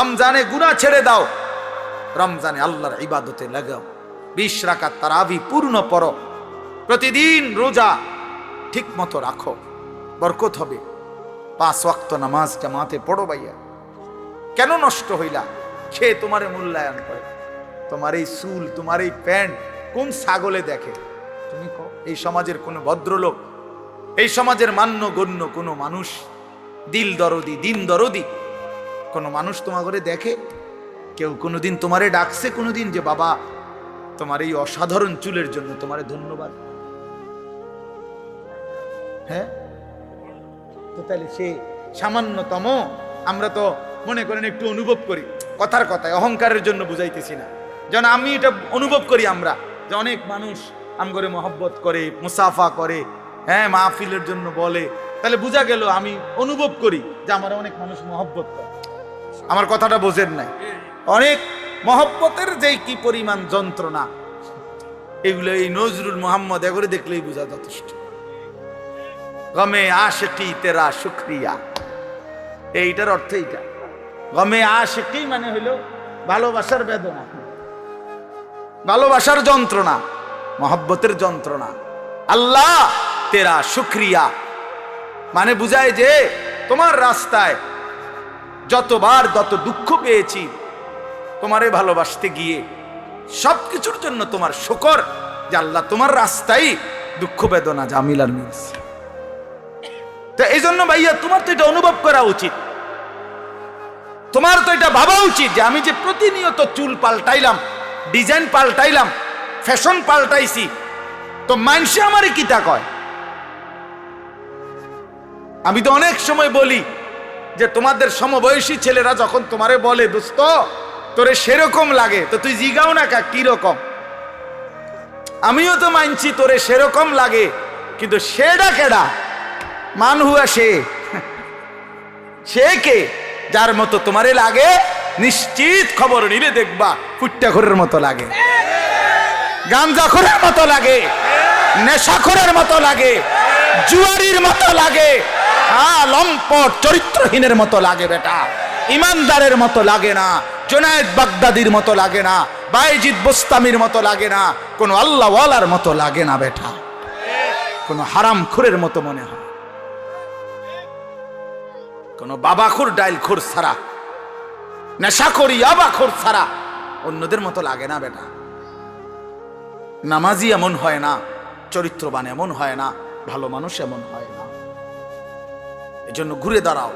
রমজানে গুনাহ ছেড়ে দাও, রমজানে আল্লাহর ইবাদতে লাগাও। 20 রাকাত তারাবি পূর্ণ পড়ো, প্রতিদিন রোজা ঠিক মতো রাখো, বরকত হবে। 5 ওয়াক্ত নামাজ জামাতে পড়ো ভাইয়া। কেন নষ্ট হইলা? সে তোমারে মূল্যায়ন করে। তোমার এই চুল, তোমার এই প্যান্ট কোন ছাগলে দেখে? তুমি কও। এই সমাজের কোন ভদ্রলোক, এই সমাজের মান্য গণ্য কোন মানুষ, দিল দরদি, দিন দরদি কোন মানুষ তোমার ঘরে দেখে? কেউ কোনোদিন তোমারে ডাকছে কোনোদিন যে বাবা তোমার এই অসাধারণ চুলের জন্য তোমারে ধন্যবাদ? হ্যাঁ, তো তাহলে সে সামান্যতম, আমরা তো মনে করেন একটু অনুভব করি, কথার কথায় অহংকারের জন্য বুঝাইতেছি না, যেন আমি এটা অনুভব করি আমরা যে অনেক মানুষ আমগরে মহব্বত করে, মুসাফা করে, হ্যাঁ মাহফিলের জন্য বলে, তাহলে বোঝা গেল আমি অনুভব করি যে আমার অনেক মানুষ মহব্বত করে। আমার কথাটা বোঝেন নাই? অনেক মহব্বতের যে কি পরিমাণ যন্ত্রণা, এগুলো এই নজরুল মোহাম্মদ এগুলো দেখলেই বোঝা যথেষ্ট। গমে আশিকি তেরা শুকরিয়া, এইটার অর্থ এইটা। গমে আশিকি মানে হইলো ভালোবাসার বেদনা, ভালোবাসার যন্ত্রণা, মহব্বতের যন্ত্রণা। আল্লাহ তেরা শুকরিয়া মানে বুঝায় যে তোমার রাস্তায় যতবার যত দুঃখ পেয়েছি, তোমারে ভালোবাসতে গিয়ে সবকিছুর জন্য তোমার শুকর যে আল্লাহ তোমার রাস্তায় দুঃখ বেদনা জামিলার মিলছে। তো এই জন্য ভাইয়া তোমার তো এটা অনুভব করা উচিত, তোমার তো এটা ভাবা উচিত যে আমি যে প্রতিনিয়ত চুল পাল্টাইলাম, ডিজাইন পাল্টাইলাম, ফ্যাশন পাল্টাইছি, তো মানুষে আমারে কিতা কয়? আমি তো অনেক সময় বলি যে তোমাদের সমবয়সী ছেলেরা যখন তোমারে বলে দোস্ত তোরে সেরকম লাগে, তো তুই জিগাও না কি রকম? আমিও তো মানছি তোরে সেরকম লাগে, কিন্তু সেটা কেডা? মান হুয়া সে কে? যার মতো তোমারে লাগে নিশ্চিত খবর নিলে দেখবা ফুট্টাখোরের মতো লাগে, গাঞ্জাখোরের মতো লাগে, নেশাখোরের মতো লাগে, জুয়ারির মতো লাগে, লম্পট চরিত্রহীনের মতো লাগে বেটা, ইমানদারের মতো লাগে না, জুনায়েদ বাগদাদির মতো লাগে না, বাইজিদ বোস্তামির মতো লাগে না, কোন আল্লাহওয়ালার মতো লাগে না বেটা, কোন হারামখোরের মতো মনে হয়, কোন বাবাখোর ডাইলখোর ছাড়া, নেশাখোর ইয়াবাখোর ছাড়া অন্যদের মতো লাগে না বেটা। নামাজি এমন হয় না, চরিত্রবান এমন হয় না, ভালো মানুষ এমন হয় না। এজন্য ঘুরে দাঁড়াও।